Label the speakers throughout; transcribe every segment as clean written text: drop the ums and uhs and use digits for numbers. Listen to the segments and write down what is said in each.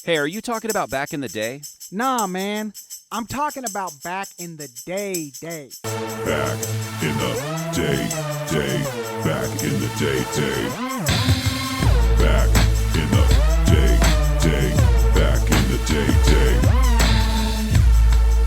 Speaker 1: Hey, are you talking about back in the day?
Speaker 2: Nah, man. I'm talking about back in the day.
Speaker 3: Back in the day. Back in the day. Back in the day. Back in the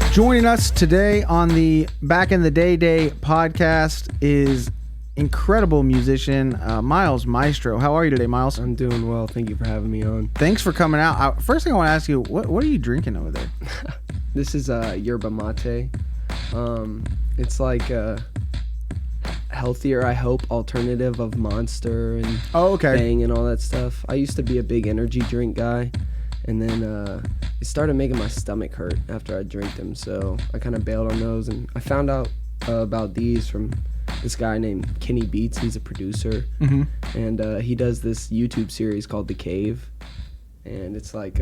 Speaker 3: day.
Speaker 2: Joining us today on the Back in the Day podcast is incredible musician Myles Maestro. How are you today, Myles?
Speaker 4: I'm doing well. Thank you for having me on.
Speaker 2: Thanks for coming out. First thing I want to ask you, what are you drinking over there?
Speaker 4: This is yerba mate. It's like a healthier, I hope, alternative of Monster and Bang and all that stuff. I used to be a big energy drink guy, and then it started making my stomach hurt after I drank them, so I kind of bailed on those, and I found out about these from this guy named Kenny Beats. He's a producer, and he does this YouTube series called The Cave, and it's like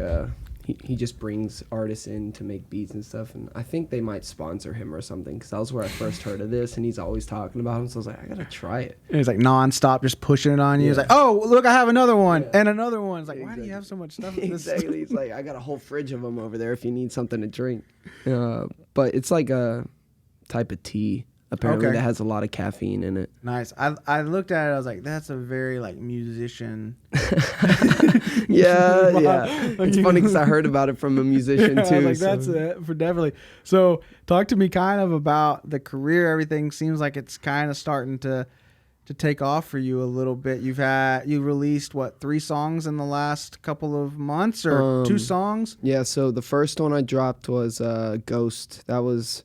Speaker 4: he just brings artists in to make beats and stuff, and I think they might sponsor him or something, because that was where I first heard of this, and he's always talking about him, so I was like, I gotta try it.
Speaker 2: And he's like nonstop just pushing it on you. He's like, oh, look, I have another one and another one. It's like, why do you have so much stuff in this?
Speaker 4: Exactly. He's like, I got a whole fridge of them over there if you need something to drink. But it's like a type of tea, apparently, that has a lot of caffeine in it.
Speaker 2: Nice. I looked at it, I was like, that's a very like musician.
Speaker 4: Yeah. It's funny because I heard about it from a musician too.
Speaker 2: I was like, that's it for definitely. So talk to me kind of about the career. Everything seems like it's kind of starting to take off for you a little bit. You released 3 songs in the last couple of months, or 2 songs? Yeah,
Speaker 4: so the first one I dropped was Ghost. That was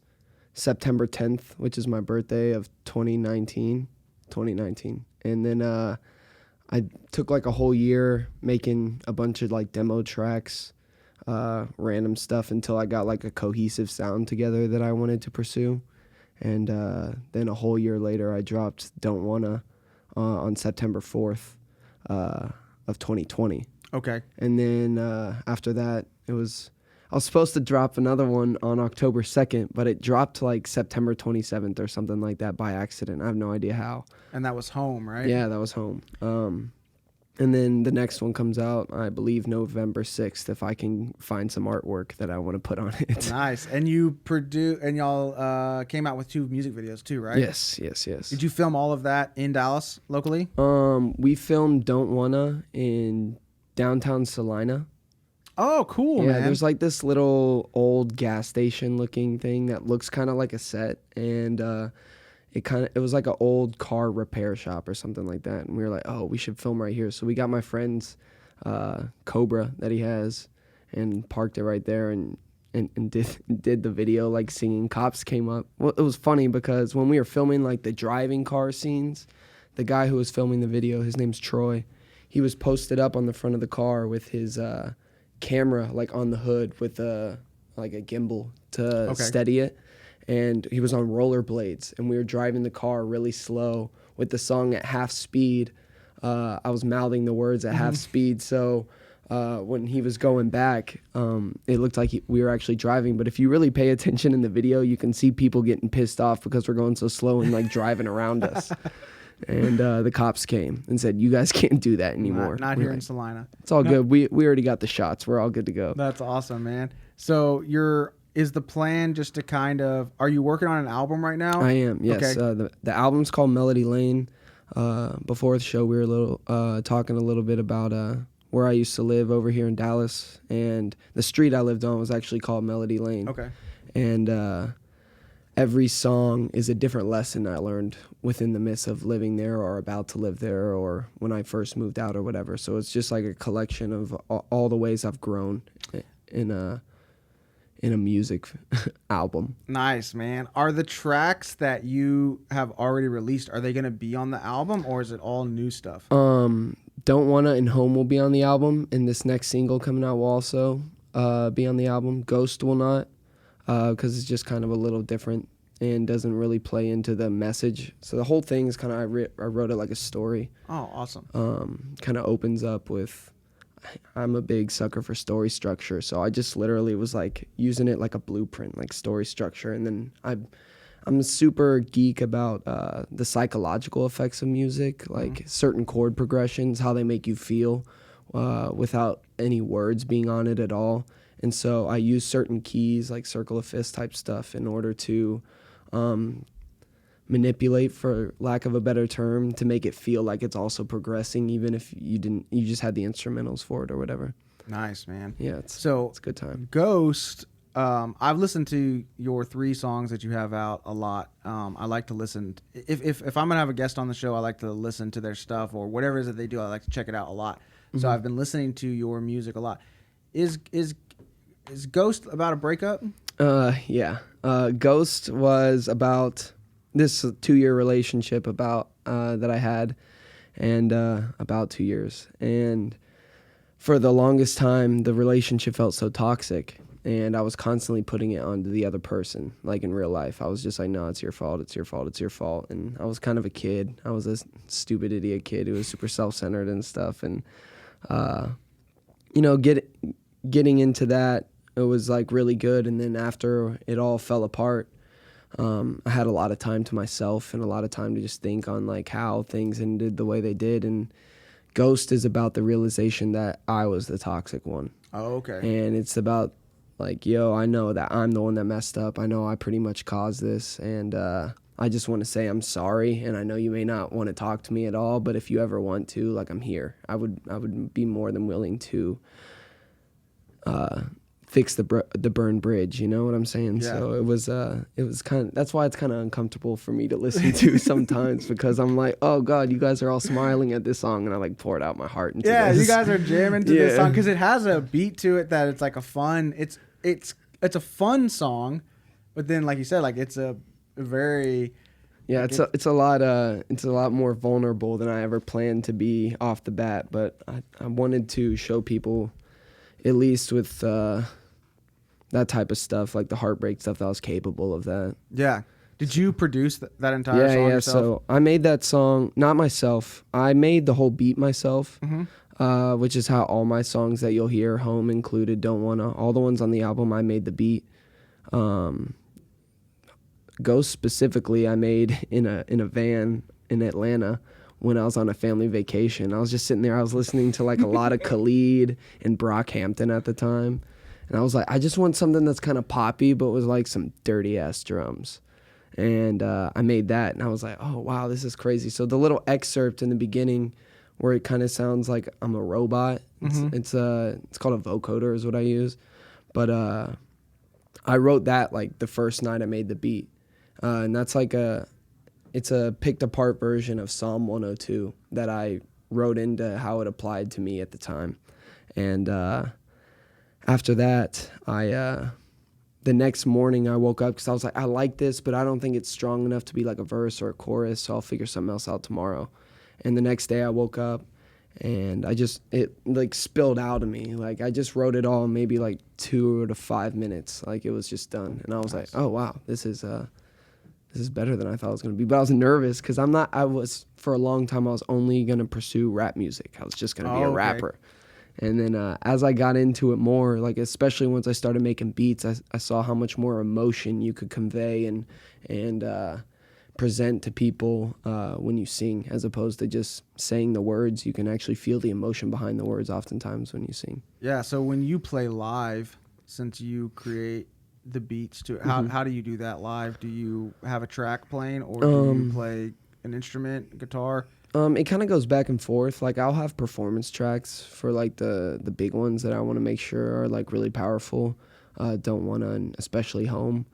Speaker 4: September 10th, which is my birthday of 2019. And then I took like a whole year making a bunch of like demo tracks, random stuff, until I got like a cohesive sound together that I wanted to pursue. And then a whole year later, I dropped Don't Wanna on September 4th of 2020.
Speaker 2: Okay.
Speaker 4: And then after that, I was supposed to drop another one on October 2nd, but it dropped like September 27th or something like that by accident. I have no idea how.
Speaker 2: And that was Home, right?
Speaker 4: Yeah, that was Home. And then the next one comes out, I believe, November 6th, if I can find some artwork that I want to put on it.
Speaker 2: Nice. And you y'all came out with 2 music videos too, right?
Speaker 4: Yes.
Speaker 2: Did you film all of that in Dallas locally?
Speaker 4: We filmed Don't Wanna in downtown Salina.
Speaker 2: Oh, cool, man.
Speaker 4: There's like this little old gas station looking thing that looks kind of like a set, and it was like an old car repair shop or something like that, and we were like, oh, we should film right here. So we got my friend's Cobra that he has and parked it right there and did the video, like singing. Cops came up. Well, it was funny because when we were filming like the driving car scenes, the guy who was filming the video, his name's Troy, he was posted up on the front of the car with his camera like on the hood with like a gimbal to steady it, and he was on rollerblades, and we were driving the car really slow with the song at half speed. I was mouthing the words at half speed, so when he was going back, it looked like we were actually driving, but if you really pay attention in the video, you can see people getting pissed off because we're going so slow and like driving around us. And the cops came and said, you guys can't do that anymore.
Speaker 2: Not here in Salina.
Speaker 4: It's all good. We already got the shots. We're all good to go.
Speaker 2: That's awesome, man. So is the plan just to kind of, are you working on an album right now?
Speaker 4: I am, yes.
Speaker 2: Okay.
Speaker 4: The album's called Melody Lane. Before the show, we were talking a little bit about where I used to live over here in Dallas. And the street I lived on was actually called Melody Lane.
Speaker 2: Okay.
Speaker 4: And every song is a different lesson I learned within the midst of living there or about to live there or when I first moved out or whatever. So it's just like a collection of all the ways I've grown in a music album.
Speaker 2: Nice, man. Are the tracks that you have already released, are they going to be on the album, or is it all new stuff?
Speaker 4: Don't Wanna and Home will be on the album, and this next single coming out will also be on the album. Ghost will not. Because it's just kind of a little different and doesn't really play into the message. So the whole thing is kind of, I wrote it like a story.
Speaker 2: Oh, awesome.
Speaker 4: Kind of opens up with, I'm a big sucker for story structure. So I just literally was like using it like a blueprint, like story structure. And then I'm a super geek about the psychological effects of music, like certain chord progressions, how they make you feel, without any words being on it at all. And so I use certain keys, like circle of fifths type stuff, in order to manipulate, for lack of a better term, to make it feel like it's also progressing, even if you just had the instrumentals for it or whatever.
Speaker 2: Nice, man.
Speaker 4: Yeah, it's
Speaker 2: So
Speaker 4: a good time.
Speaker 2: Ghost, I've listened to your 3 songs that you have out a lot. I like to listen. If I'm gonna have a guest on the show, I like to listen to their stuff or whatever it is that they do. I like to check it out a lot. So I've been listening to your music a lot. Is Ghost about a breakup?
Speaker 4: Yeah. Ghost was about this 2-year relationship that I had, and about 2 years. And for the longest time, the relationship felt so toxic, and I was constantly putting it onto the other person. Like in real life, I was just like, no, it's your fault, it's your fault, it's your fault. And I was kind of a kid. I was a stupid idiot kid who was super self-centered and stuff. And, getting into that, it was like really good. And then after it all fell apart, I had a lot of time to myself and a lot of time to just think on like how things ended the way they did. And Ghost is about the realization that I was the toxic one.
Speaker 2: Oh, okay.
Speaker 4: And it's about like, yo, I know that I'm the one that messed up. I know I pretty much caused this. And I just want to say I'm sorry. And I know you may not want to talk to me at all, but if you ever want to, like, I'm here. I would be more than willing to fix the burned bridge, you know what I'm saying?
Speaker 2: Yeah.
Speaker 4: So it was kind of, that's why it's kind of uncomfortable for me to listen to sometimes, because I'm like, oh God, you guys are all smiling at this song, and I like poured out my heart into
Speaker 2: Yeah,
Speaker 4: this.
Speaker 2: you guys are jamming to this song because it has a beat to it that it's like a fun. It's a fun song, but then like you said, like it's a very
Speaker 4: it's a lot more vulnerable than I ever planned to be off the bat. But I wanted to show people, at least with that type of stuff, like the heartbreak stuff, that I was capable of that.
Speaker 2: Yeah. Did you produce that entire song yourself?
Speaker 4: So I made that song, not myself. I made the whole beat myself, which is how all my songs that you'll hear, Home included, Don't Wanna, all the ones on the album, I made the beat. Ghost specifically, I made in a van in Atlanta when I was on a family vacation. I was just sitting there, I was listening to like a lot of Khalid and Brockhampton at the time. And I was like, I just want something that's kind of poppy, but with like some dirty ass drums. And I made that, and I was like, oh wow, this is crazy. So the little excerpt in the beginning where it kind of sounds like I'm a robot, it's called a vocoder is what I use. But I wrote that like the first night I made the beat. And that's like it's a picked apart version of Psalm 102 that I wrote into how it applied to me at the time. And after that, the next morning I woke up because I was like, I like this, but I don't think it's strong enough to be like a verse or a chorus, so I'll figure something else out tomorrow. And the next day I woke up and it like spilled out of me. Like I just wrote it all in maybe like 2 to 5 minutes. Like it was just done. And I was like, oh wow, this is better than I thought it was going to be. But I was nervous because for a long time, I was only going to pursue rap music. I was just going to be a rapper. And then as I got into it more, like especially once I started making beats, I saw how much more emotion you could convey and present to people when you sing, as opposed to just saying the words. You can actually feel the emotion behind the words oftentimes when you sing. Yeah.
Speaker 2: So when you play live, since you create the beats to it, how do you do that live? Do you have a track playing, or do you play an instrument, guitar?
Speaker 4: It kind of goes back and forth. Like I'll have performance tracks for like the big ones that I want to make sure are like really powerful. Don't want to, and especially Home.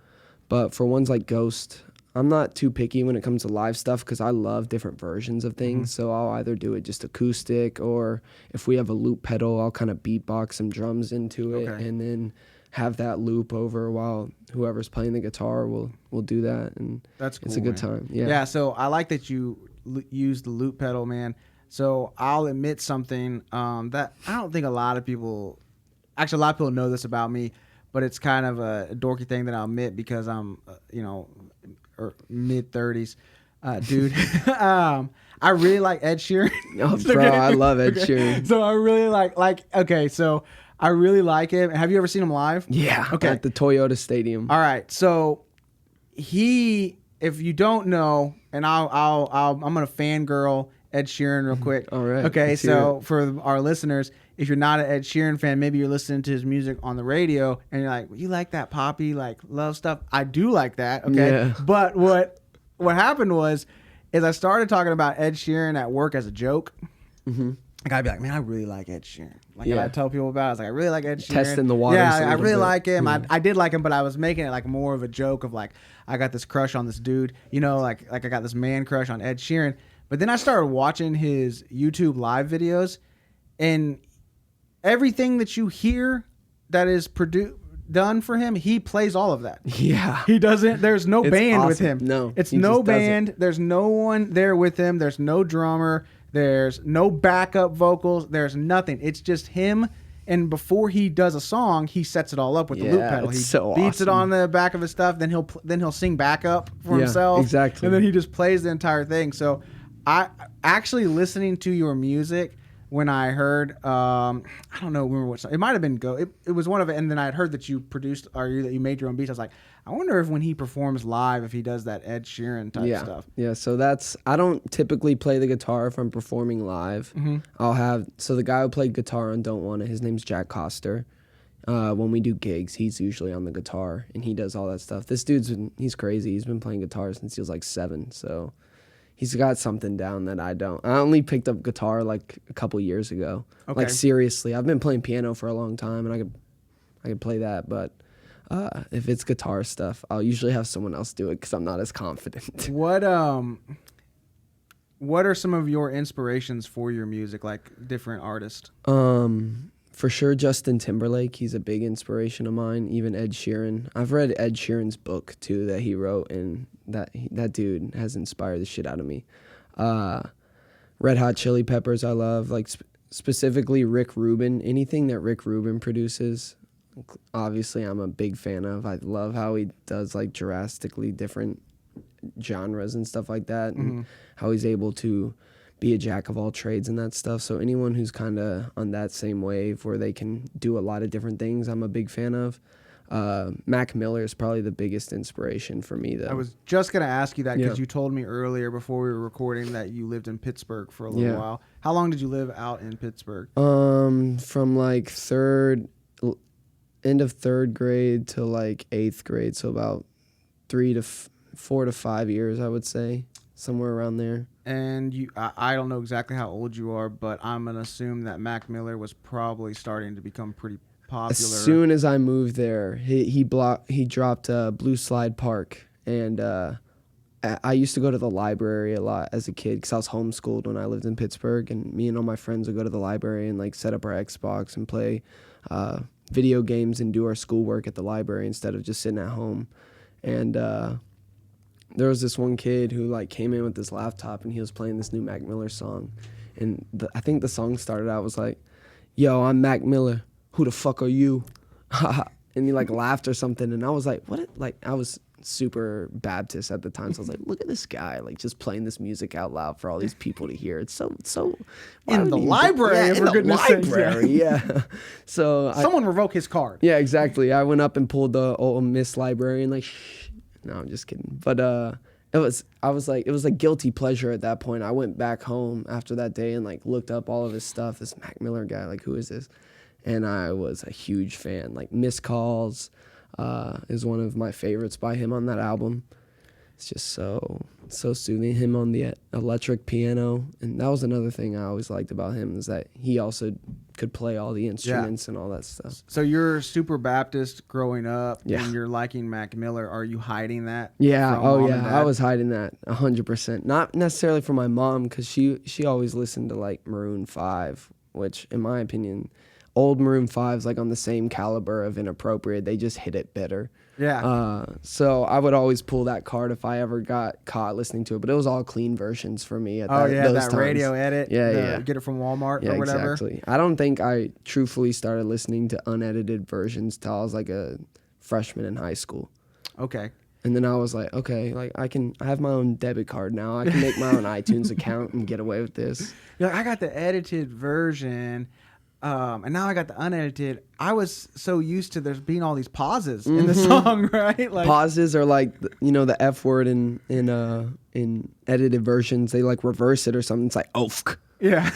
Speaker 4: But for ones like Ghost, I'm not too picky when it comes to live stuff because I love different versions of things. So I'll either do it just acoustic, or if we have a loop pedal, I'll kind of beatbox some drums into it and then have that loop over while whoever's playing the guitar will do that. And
Speaker 2: that's cool,
Speaker 4: it's a good time.
Speaker 2: Yeah. So I like that you use the loop pedal, man. So I'll admit something that I don't think a lot of people know this about me, but it's kind of a dorky thing that I'll admit because I'm, mid 30s, dude. I really like Ed Sheeran.
Speaker 4: Oh, bro, I love Ed Sheeran.
Speaker 2: So I really so I really like him. Have you ever seen him live?
Speaker 4: Yeah.
Speaker 2: Okay.
Speaker 4: At the Toyota Stadium.
Speaker 2: All right. So if you don't know, and I'm gonna fangirl Ed Sheeran real quick.
Speaker 4: All right.
Speaker 2: Okay. So for our listeners, if you're not an Ed Sheeran fan, maybe you're listening to his music on the radio and you're like, well, you like that poppy, like love stuff? I do like that. Okay.
Speaker 4: Yeah.
Speaker 2: But what happened is I started talking about Ed Sheeran at work as a joke.
Speaker 4: Mm-hmm.
Speaker 2: Like I'd be like, man, I really like Ed Sheeran. Like
Speaker 4: Yeah.
Speaker 2: I tell people about it. I was like, I really like Ed Sheeran.
Speaker 4: Testing the waters
Speaker 2: Yeah,
Speaker 4: a
Speaker 2: I
Speaker 4: little
Speaker 2: really
Speaker 4: bit.
Speaker 2: like him.
Speaker 4: Yeah.
Speaker 2: I did like him, but I was making it like more of a joke of like, I got this crush on this dude. You know, like I got this man crush on Ed Sheeran. But then I started watching his YouTube live videos, and everything that you hear that is done for him, he plays all of that.
Speaker 4: Yeah.
Speaker 2: He doesn't. There's no
Speaker 4: It's
Speaker 2: band with
Speaker 4: awesome.
Speaker 2: him.
Speaker 4: No,
Speaker 2: it's
Speaker 4: he
Speaker 2: no
Speaker 4: just does it.
Speaker 2: band. There's no one there with him. There's no drummer. There's no backup vocals. There's nothing. It's just him. And before he does a song, he sets it all up with the loop
Speaker 4: Yeah,
Speaker 2: pedal. He
Speaker 4: it's so
Speaker 2: beats it
Speaker 4: awesome.
Speaker 2: on the back of his stuff. Then he'll sing backup for
Speaker 4: Yeah,
Speaker 2: himself.
Speaker 4: exactly.
Speaker 2: And then he just plays the entire thing. So I actually listening to your music. When I heard, I don't know, remember what song. It might have been Go. It was one of it, and then I had heard that you produced or that you made your own beats. I was like, I wonder if when he performs live, if he does that Ed Sheeran type
Speaker 4: Yeah.
Speaker 2: stuff.
Speaker 4: Yeah. So I don't typically play the guitar if I'm performing live.
Speaker 2: Mm-hmm.
Speaker 4: So the guy who played guitar on Don't Want It, his name's Jack Coster. When we do gigs, he's usually on the guitar and he does all that stuff. This he's crazy. He's been playing guitar since he was like 7. So he's got something down that I don't. I only picked up guitar like a couple years ago.
Speaker 2: Okay.
Speaker 4: Like seriously, I've been playing piano for a long time and I could play that, but if it's guitar stuff, I'll usually have someone else do it because I'm not as confident.
Speaker 2: What are some of your inspirations for your music, like different artists?
Speaker 4: For sure, Justin Timberlake. He's a big inspiration of mine. Even Ed Sheeran. I've read Ed Sheeran's book too that he wrote, and that dude has inspired the shit out of me. Red Hot Chili Peppers, I love. Like specifically Rick Rubin. Anything that Rick Rubin produces, obviously, I'm a big fan of. I love how he does like drastically different genres and stuff like that, and how he's able to be a jack of all trades and that stuff. So anyone who's kind of on that same wave where they can do a lot of different things, I'm a big fan of. Mac Miller is probably the biggest inspiration for me, though.
Speaker 2: I was just going to ask you that because
Speaker 4: Yeah.
Speaker 2: you told me earlier before we were recording that you lived in Pittsburgh for a little while. How long did you live out in Pittsburgh?
Speaker 4: From like end of third grade to like 8th grade, so about 4 to 5 years, I would say, somewhere around there.
Speaker 2: And I don't know exactly how old you are, but I'm going to assume that Mac Miller was probably starting to become pretty popular.
Speaker 4: As soon as I moved there, he dropped Blue Slide Park, and I used to go to the library a lot as a kid because I was homeschooled when I lived in Pittsburgh, and me and all my friends would go to the library and like set up our Xbox and play video games and do our schoolwork at the library instead of just sitting at home. And there was this one kid who like came in with this laptop and he was playing this new Mac Miller song, and I think the song started out was like, "Yo, I'm Mac Miller. Who the fuck are you?" And he like laughed or something, and I was like, "What?" Like I was super Baptist at the time, so I was like, "Look at this guy, like just playing this music out loud for all these people to hear. It's so why
Speaker 2: In
Speaker 4: would
Speaker 2: the
Speaker 4: he-
Speaker 2: library,
Speaker 4: yeah,
Speaker 2: for
Speaker 4: in the
Speaker 2: goodness sakes,
Speaker 4: library, yeah." So
Speaker 2: Someone revoke his card.
Speaker 4: yeah, exactly. I went up and pulled the old Miss Librarian, like, shh. No, I'm just kidding. But it was a guilty pleasure at that point. I went back home after that day and like looked up all of his stuff. This Mac Miller guy, like, who is this? And I was a huge fan. Like Missed Calls is one of my favorites by him on that album. It's just so soothing. Him on the electric piano, and that was another thing I always liked about him, is that he also could play all the instruments and all that stuff.
Speaker 2: So you're super Baptist growing up,
Speaker 4: Yeah.
Speaker 2: and you're liking Mac Miller. Are you hiding that?
Speaker 4: Yeah.
Speaker 2: from
Speaker 4: Oh
Speaker 2: mom
Speaker 4: yeah.
Speaker 2: and
Speaker 4: I
Speaker 2: dad?
Speaker 4: was hiding that 100%. Not necessarily from my mom, because she always listened to like Maroon 5, which in my opinion, old Maroon 5's like on the same caliber of Inappropriate. They just hit it better.
Speaker 2: Yeah.
Speaker 4: So I would always pull that card if I ever got caught listening to it, but it was all clean versions for me at those
Speaker 2: that
Speaker 4: times.
Speaker 2: radio edit.
Speaker 4: Yeah,
Speaker 2: the-
Speaker 4: yeah.
Speaker 2: Get it from Walmart
Speaker 4: Yeah,
Speaker 2: or whatever.
Speaker 4: exactly. I don't think I truthfully started listening to unedited versions till I was like a freshman in high school.
Speaker 2: Okay.
Speaker 4: And then I was like, okay, like I have my own debit card now. I can make my own iTunes account and get away with this.
Speaker 2: You're like, I got the edited version, and now I got the unedited. I was so used to there's being all these pauses in the song, right? Like
Speaker 4: Pauses are like, the F word in edited versions. They like reverse it or something. It's like, ofk.
Speaker 2: yeah.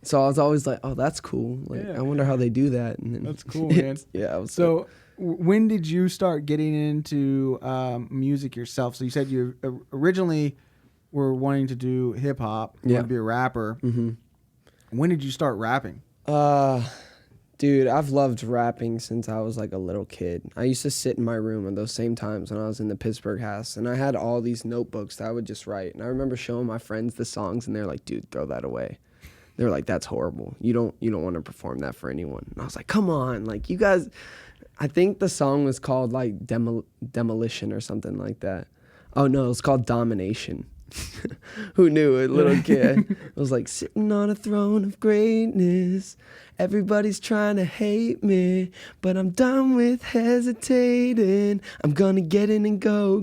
Speaker 4: So I was always like, oh, that's cool. Like,
Speaker 2: Yeah.
Speaker 4: I wonder how they do that. And then
Speaker 2: That's cool, man.
Speaker 4: Yeah. I was
Speaker 2: So when did you start getting into music yourself? So you said you originally were wanting to do hip hop, you
Speaker 4: Yeah.
Speaker 2: wanted to be a rapper.
Speaker 4: Mm-hmm.
Speaker 2: When did you start rapping?
Speaker 4: Dude, I've loved rapping since I was like a little kid. I used to sit in my room at those same times when I was in the Pittsburgh house, and I had all these notebooks that I would just write. And I remember showing my friends the songs, and they're like, "Dude, throw that away." They're like, "That's horrible. You don't want to perform that for anyone." And I was like, "Come on, like you guys." I think the song was called like Demolition or something like that. Oh no, it was called Domination. Who knew it, little kid? It was like sitting on a throne of greatness. Everybody's trying to hate me, but I'm done with hesitating. I'm gonna get in and go,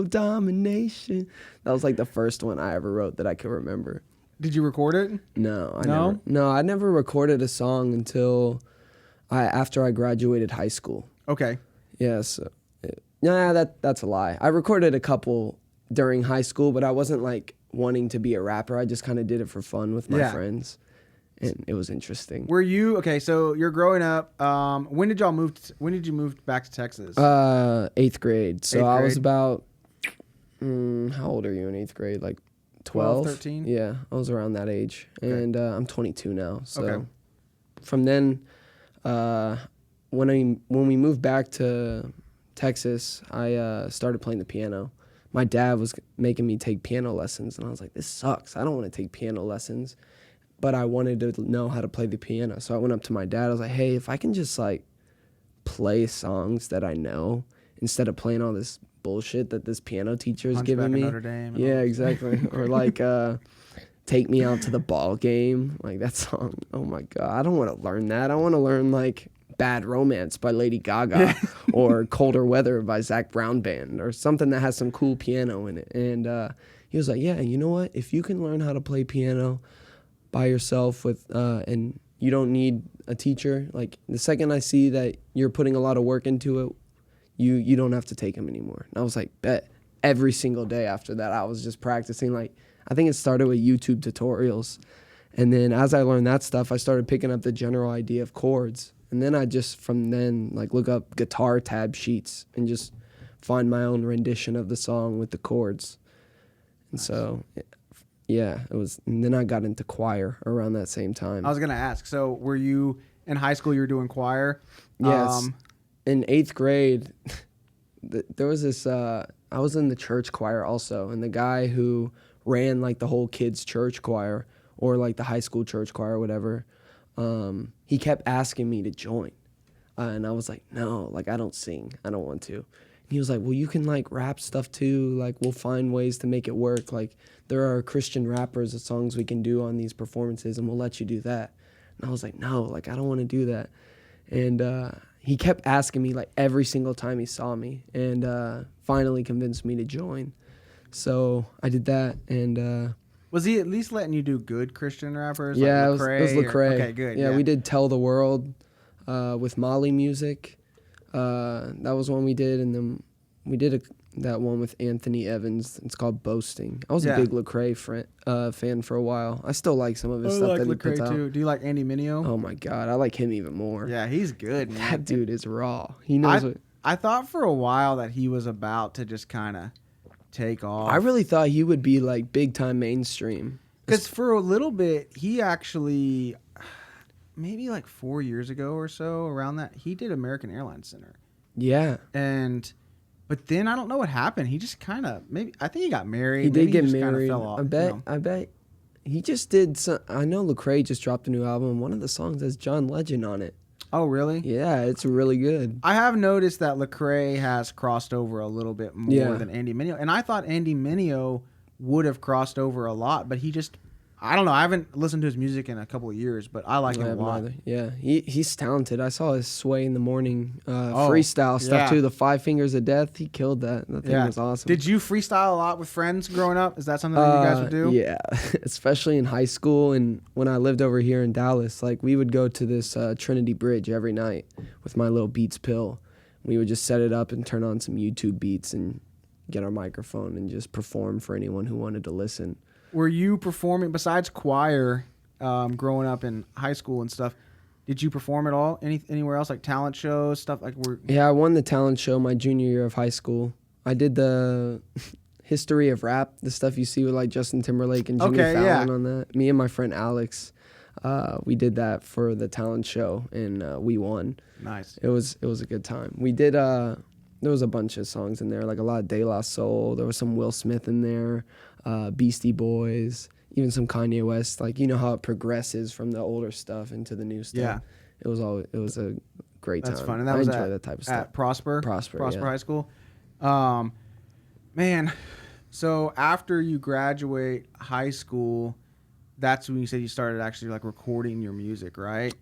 Speaker 4: domination. That was like the first one I ever wrote that I could remember.
Speaker 2: Did you record it?
Speaker 4: No, I never recorded a song until after I graduated high school.
Speaker 2: Okay.
Speaker 4: Yes. That's a lie. I recorded a couple during high school, but I wasn't like wanting to be a rapper. I just kind of did it for fun with my friends, and it was interesting.
Speaker 2: Were you okay? So you're growing up. When did you move back to Texas?
Speaker 4: 8th grade. So I was
Speaker 2: grade?
Speaker 4: about how old are you in 8th grade? Like 12,
Speaker 2: 13?
Speaker 4: Yeah, I was around that age, and I'm 22 now. So
Speaker 2: Okay.
Speaker 4: from then, when we moved back to Texas, I started playing the piano. My dad was making me take piano lessons, and I was like, this sucks. I don't want to take piano lessons, but I wanted to know how to play the piano. So I went up to my dad. I was like, hey, if I can just like play songs that I know instead of playing all this bullshit that this piano teacher is giving me.
Speaker 2: Notre Dame and
Speaker 4: Yeah,
Speaker 2: all.
Speaker 4: exactly. Or like Take Me Out to the Ball Game. Like that song. Oh my God. I don't want to learn that. I want to learn like Bad Romance by Lady Gaga or Colder Weather by Zach Brown Band or something that has some cool piano in it. And he was like, yeah, you know what? If you can learn how to play piano by yourself with and you don't need a teacher, like the second I see that you're putting a lot of work into it, you don't have to take him anymore. And I was like, bet. Every single day after that, I was just practicing. Like I think it started with YouTube tutorials. And then as I learned that stuff, I started picking up the general idea of chords. And then I just, from then, like look up guitar tab sheets and just find my own rendition of the song with the chords. And so, yeah, it was, and then I got into choir around that same time.
Speaker 2: I was gonna ask. So were you in high school? You were doing choir?
Speaker 4: Yes. In 8th grade, there was this, I was in the church choir also. And the guy who ran like the whole kids' church choir or like the high school church choir or whatever, he kept asking me to join. And I was like, no, like I don't sing. I don't want to. And he was like, well, you can like rap stuff too. Like we'll find ways to make it work. Like there are Christian rappers of songs we can do on these performances and we'll let you do that. And I was like, no, like I don't want to do that. And he kept asking me like every single time he saw me and finally convinced me to join. So I did that and
Speaker 2: was he at least letting you do good Christian rappers?
Speaker 4: Yeah,
Speaker 2: like
Speaker 4: it was Lecrae.
Speaker 2: Okay, good.
Speaker 4: Yeah, we did Tell the World with Molly Music. That was one we did, and then we did that one with Anthony Evans. It's called Boasting. I was a big Lecrae fan for a while. I still like some of his stuff that he puts out.
Speaker 2: Too. Do you like Andy Mineo?
Speaker 4: Oh my God, I like him even more.
Speaker 2: Yeah, he's good, man.
Speaker 4: That dude is raw. He knows what.
Speaker 2: I thought for a while that he was about to just kind of take off.
Speaker 4: I really thought he would be like big time mainstream.
Speaker 2: Because for a little bit, he actually, maybe like 4 years ago or so, around that, he did American Airlines Center.
Speaker 4: Yeah.
Speaker 2: But then I don't know what happened. He just kind of, I think he got married.
Speaker 4: He did get
Speaker 2: just
Speaker 4: married.
Speaker 2: Fell off,
Speaker 4: I bet he just did some. I know Lecrae just dropped a new album. One of the songs has John Legend on it.
Speaker 2: Oh, really?
Speaker 4: Yeah, it's really good.
Speaker 2: I have noticed that Lecrae has crossed over a little bit more than Andy Mineo. And I thought Andy Mineo would have crossed over a lot, but he just, I don't know. I haven't listened to his music in a couple of years, but I like him a lot.
Speaker 4: Yeah, he's talented. I saw his Sway in the Morning freestyle stuff too. The 5 Fingers of Death, he killed that. That thing was awesome.
Speaker 2: Did you freestyle a lot with friends growing up? Is that something that you guys would do?
Speaker 4: Yeah, especially in high school and when I lived over here in Dallas. Like we would go to this Trinity Bridge every night with my little Beats pill. We would just set it up and turn on some YouTube beats and get our microphone and just perform for anyone who wanted to listen.
Speaker 2: Were you performing, besides choir, growing up in high school and stuff. Did you perform at all? Anywhere else, like talent shows, stuff like?
Speaker 4: Yeah, I won the talent show my junior year of high school. I did the history of rap, the stuff you see with like Justin Timberlake and Jimmy Fallon on that. Me and my friend Alex, we did that for the talent show, and we won.
Speaker 2: Nice.
Speaker 4: It was a good time. We did. There was a bunch of songs in there, like a lot of De La Soul. There was some Will Smith in there, Beastie Boys, even some Kanye West. Like, you know how it progresses from the older stuff into the new stuff.
Speaker 2: Yeah.
Speaker 4: It was a great time.
Speaker 2: That's fun. And that
Speaker 4: I
Speaker 2: was
Speaker 4: enjoy that type of stuff.
Speaker 2: at Prosper
Speaker 4: yeah.
Speaker 2: High School. Man, so after you graduate high school, that's when you said you started actually like recording your music, right?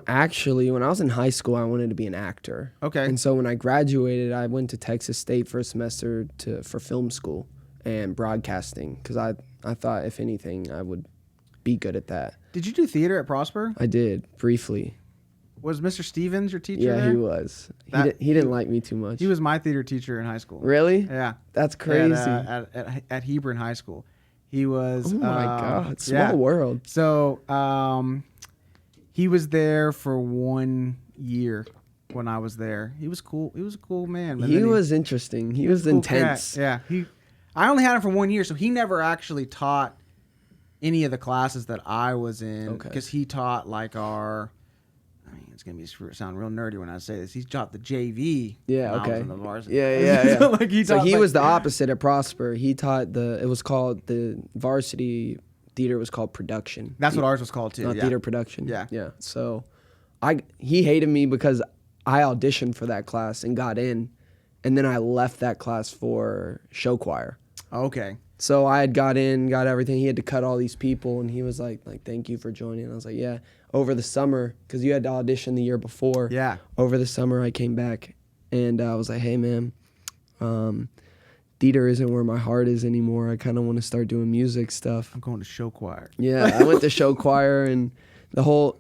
Speaker 4: Actually, when I was in high school, I wanted to be an actor.
Speaker 2: Okay.
Speaker 4: And so when I graduated, I went to Texas State for a semester for film school and broadcasting, because I thought, if anything, I would be good at that.
Speaker 2: Did you do theater at Prosper?
Speaker 4: I did, briefly.
Speaker 2: Was Mr. Stevens your teacher
Speaker 4: Yeah,
Speaker 2: there?
Speaker 4: he was. He didn't like me too much.
Speaker 2: He was my theater teacher in high school.
Speaker 4: Really?
Speaker 2: Yeah.
Speaker 4: That's crazy.
Speaker 2: At Hebron High School. He was...
Speaker 4: Oh, my God. Small world.
Speaker 2: So, he was there for 1 year when I was there. He was cool. He was a cool man.
Speaker 4: He was interesting. He was
Speaker 2: cool
Speaker 4: intense.
Speaker 2: cat. Yeah. I only had him for 1 year, so he never actually taught any of the classes that I was in, because he taught like it's going to sound real nerdy when I say this. He taught the JV.
Speaker 4: Yeah,
Speaker 2: when I was
Speaker 4: okay.
Speaker 2: in the varsity.
Speaker 4: Yeah.
Speaker 2: So, like,
Speaker 4: he was the opposite at Prosper. He taught it was called, the varsity theater was called production.
Speaker 2: That's what ours was called too.
Speaker 4: Not theater production.
Speaker 2: Yeah.
Speaker 4: Yeah. So he hated me because I auditioned for that class and got in, and then I left that class for show choir.
Speaker 2: Okay.
Speaker 4: So I had got everything. He had to cut all these people, and he was like, thank you for joining. And I was like, yeah. Over the summer, because you had to audition the year before.
Speaker 2: Yeah.
Speaker 4: Over the summer, I came back, and I was like, hey, man, theater isn't where my heart is anymore. I kind of want to start doing music stuff.
Speaker 2: I'm going to show choir.
Speaker 4: Yeah, I went to show choir, and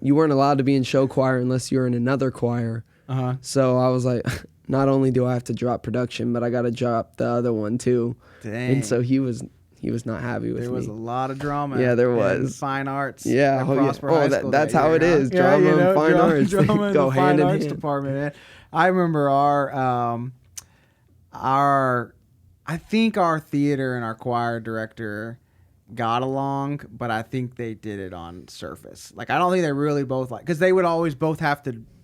Speaker 4: you weren't allowed to be in show choir unless you were in another choir.
Speaker 2: Uh-huh.
Speaker 4: So I was like, not only do I have to drop production, but I got to drop the other one too.
Speaker 2: Dang.
Speaker 4: And so he was not happy with me.
Speaker 2: There was a lot of drama.
Speaker 4: Yeah, there
Speaker 2: in
Speaker 4: was.
Speaker 2: fine arts.
Speaker 4: Yeah,
Speaker 2: at Prosper High School
Speaker 4: that's
Speaker 2: that
Speaker 4: how
Speaker 2: year,
Speaker 4: it is.
Speaker 2: Yeah,
Speaker 4: Drama and fine arts, they
Speaker 2: drama
Speaker 4: go
Speaker 2: in the
Speaker 4: hand
Speaker 2: fine
Speaker 4: in
Speaker 2: arts
Speaker 4: hand.
Speaker 2: department. Man. I remember I think our theater and our choir director got along, but I think they did it on surface. Like, I don't think they really both because they would always both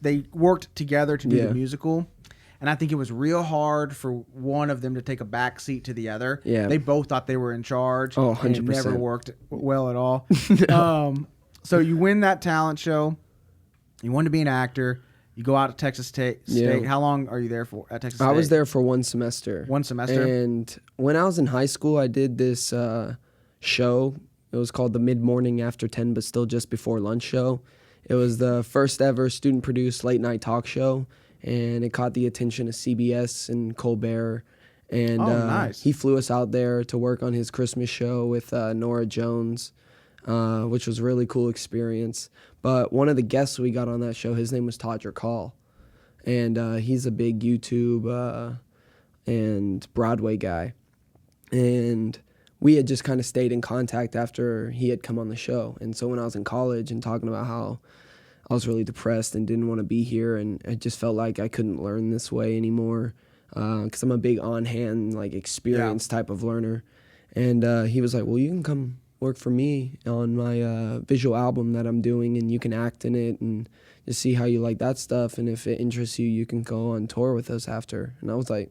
Speaker 2: they worked together to do the musical. And I think it was real hard for one of them to take a back seat to the other.
Speaker 4: Yeah.
Speaker 2: They both thought they were in charge.
Speaker 4: Oh,
Speaker 2: and
Speaker 4: 100%.
Speaker 2: it never worked well at all. So you win that talent show. You want to be an actor. You go out to Texas State.
Speaker 4: Yeah.
Speaker 2: How long are you there for at Texas State?
Speaker 4: I was there for 1 semester.
Speaker 2: 1 semester?
Speaker 4: And when I was in high school, I did this show. It was called the Mid-Morning After 10, but still just before lunch show. It was the first ever student-produced late-night talk show, and it caught the attention of CBS and Colbert. And
Speaker 2: nice.
Speaker 4: He flew us out there to work on his Christmas show with Nora Jones, which was a really cool experience. But one of the guests we got on that show, his name was Todrick Hall. And he's a big YouTube and Broadway guy. And we had just kind of stayed in contact after he had come on the show. And so when I was in college and talking about how I was really depressed and didn't want to be here, and I just felt like I couldn't learn this way anymore, because I'm a big on-hand, like, experience type of learner. And he was like, well, you can come work for me on my visual album that I'm doing, and you can act in it and just see how you like that stuff. And if it interests you, you can go on tour with us after. And I was like,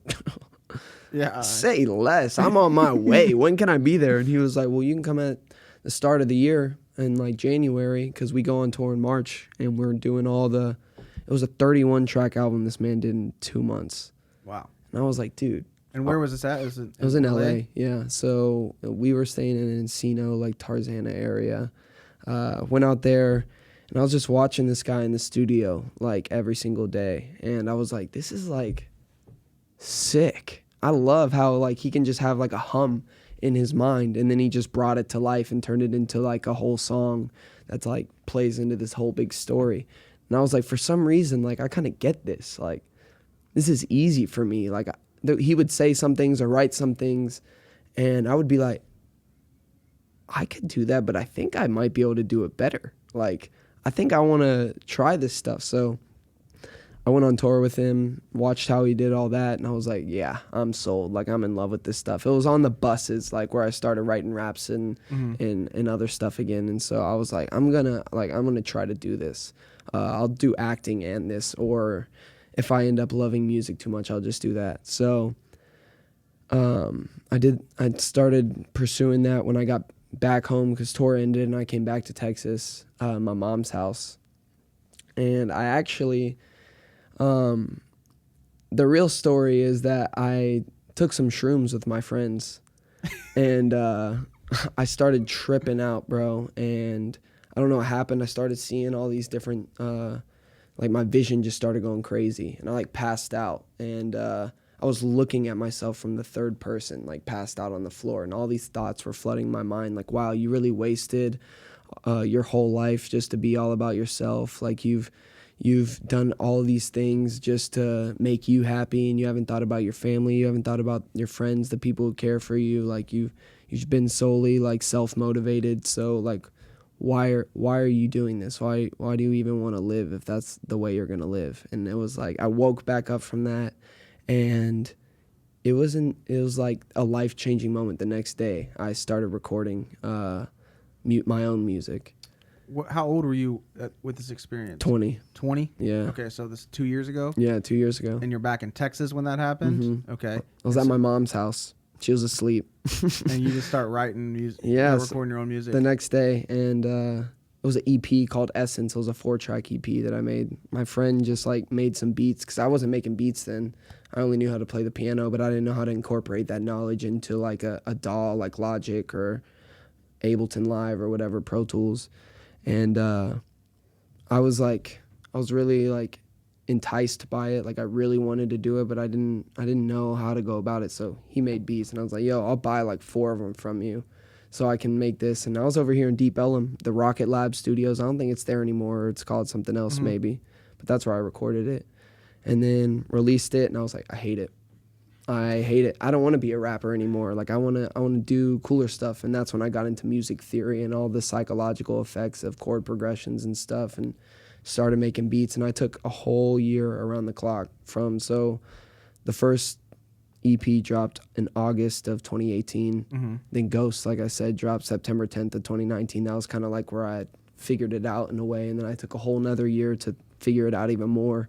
Speaker 2: Yeah.
Speaker 4: say less. I'm on my way. When can I be there? And he was like, well, you can come at the start of the year in like January, because we go on tour in March, and we're doing it was a 31 track album this man did in 2 months.
Speaker 2: Wow.
Speaker 4: And I was like, dude.
Speaker 2: And where was this at?
Speaker 4: It was in LA. Yeah. So we were staying in Encino, like Tarzana area. Went out there, and I was just watching this guy in the studio like every single day. And I was like, this is like sick. I love how like he can just have like a hum in his mind, and then he just brought it to life and turned it into like a whole song that's like plays into this whole big story. And I was like, for some reason, like I kind of get this. Like, this is easy for me. Like, he would say some things or write some things, and I would be like, I could do that, but I think I might be able to do it better. Like, I think I want to try this stuff. So I went on tour with him, watched how he did all that, and I was like, yeah, I'm sold. Like, I'm in love with this stuff. It was on the buses, like, where I started writing raps and other stuff again. And so I was like, I'm gonna try to do this. I'll do acting and this, or if I end up loving music too much, I'll just do that. So I started pursuing that when I got back home, because tour ended and I came back to Texas, my mom's house. And I actually, the real story is that I took some shrooms with my friends and I started tripping out, bro. And I don't know what happened. I started seeing all these different, like my vision just started going crazy, and I like passed out. And I was looking at myself from the third person, like passed out on the floor, and all these thoughts were flooding my mind. Like, wow, you really wasted your whole life just to be all about yourself. Like, you've done all of these things just to make you happy, and you haven't thought about your family. You haven't thought about your friends, the people who care for you. Like, you've been solely like self-motivated. So like, why are you doing this? Why do you even want to live if that's the way you're gonna live? And it was like I woke back up from that, and it was like a life-changing moment. The next day, I started recording my own music.
Speaker 2: How old were you with this experience?
Speaker 4: 20.
Speaker 2: 20?
Speaker 4: Yeah.
Speaker 2: Okay, so this 2 years ago?
Speaker 4: Yeah, 2 years ago.
Speaker 2: And you're back in Texas when that happened?
Speaker 4: Mm-hmm.
Speaker 2: Okay.
Speaker 4: I was at my mom's house. She was asleep.
Speaker 2: And you just start writing music,
Speaker 4: yeah,
Speaker 2: recording your own music?
Speaker 4: The next day, and it was an EP called Essence. It was a 4-track EP that I made. My friend just like made some beats, because I wasn't making beats then. I only knew how to play the piano, but I didn't know how to incorporate that knowledge into like a DAW, like Logic or Ableton Live or whatever, Pro Tools. And I was really like enticed by it. Like, I really wanted to do it, but I didn't know how to go about it. So he made beats, and I was like, yo, I'll buy like 4 of them from you so I can make this. And I was over here in Deep Ellum, the Rocket Lab Studios. I don't think it's there anymore, or it's called something else maybe, but that's where I recorded it. And then released it, and I was like, I hate it. I don't want to be a rapper anymore. Like, I want to do cooler stuff. And that's when I got into music theory and all the psychological effects of chord progressions and stuff, and started making beats. And I took a whole year around the clock so the first EP dropped in August of 2018. Then Ghost, like I said, dropped September 10th of 2019. That was kind of like where I figured it out in a way. And then I took a whole nother year to figure it out even more.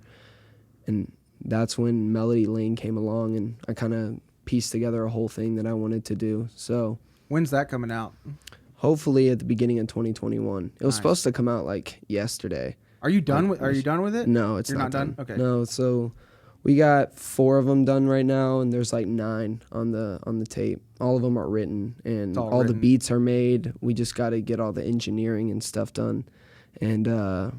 Speaker 4: And that's when Melody Lane came along, and I kind of pieced together a whole thing that I wanted to do. So
Speaker 2: when's that coming out?
Speaker 4: Hopefully at the beginning of 2021. It was
Speaker 2: Nice.
Speaker 4: supposed to come out like yesterday.
Speaker 2: Are you done with it?
Speaker 4: No, it's
Speaker 2: You're not done?
Speaker 4: done.
Speaker 2: Okay.
Speaker 4: No, so we got 4 of them done right now, and there's like 9 on the tape. All of them are written, and all the
Speaker 2: written.
Speaker 4: beats are made. We just got to get all the engineering and stuff done, and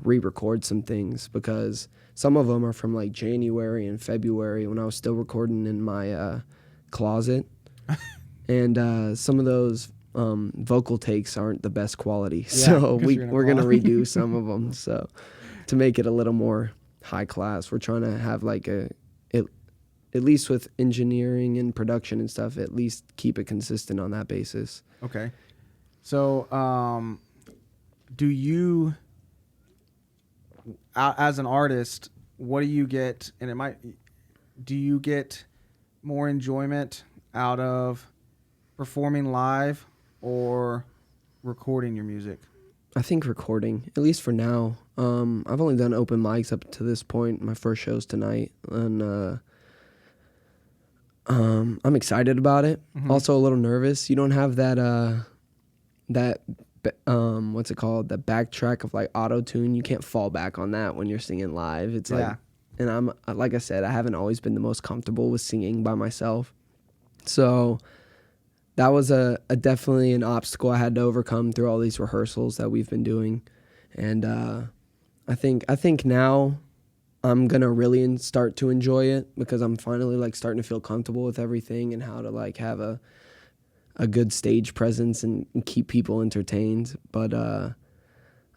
Speaker 4: re-record some things, because some of them are from like January and February when I was still recording in my closet. And some of those vocal takes aren't the best quality. So
Speaker 2: 'cause you're in a
Speaker 4: we're going to
Speaker 2: closet.
Speaker 4: redo some of them. So to make it a little more high class, we're trying to have like at least with engineering and production and stuff, at least keep it consistent on that basis.
Speaker 2: Okay. So do you, as an artist, what do you get, do you get more enjoyment out of performing live or recording your music?
Speaker 4: I think recording, at least for now. I've only done open mics up to this point. My first show's tonight, and I'm excited about it. Also a little nervous. You don't have that what's it called? The backtrack of like auto tune. You can't fall back on that when you're singing live. It's like, and I'm like I said, I haven't always been the most comfortable with singing by myself. So that was a definitely an obstacle I had to overcome through all these rehearsals that we've been doing. And I think now I'm gonna really start to enjoy it, because I'm finally like starting to feel comfortable with everything and how to like have a good stage presence and keep people entertained. But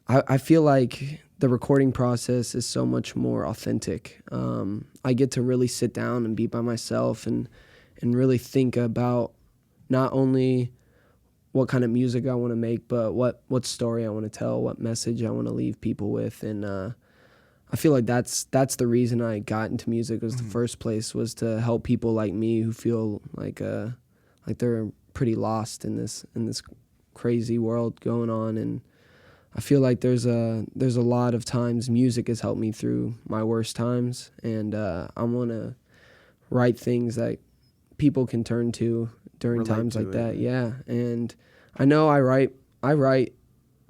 Speaker 4: I feel like the recording process is so much more authentic. I get to really sit down and be by myself and really think about not only what kind of music I want to make, but what story I want to tell, what message I want to leave people with. And I feel like that's the reason I got into music was the first place was to help people like me who feel like they're pretty lost in this crazy world going on. And I feel like there's a lot of times music has helped me through my worst times, and I want to write things that people can turn to during
Speaker 2: Relate
Speaker 4: times
Speaker 2: to
Speaker 4: like
Speaker 2: it.
Speaker 4: that. Yeah, and I know I write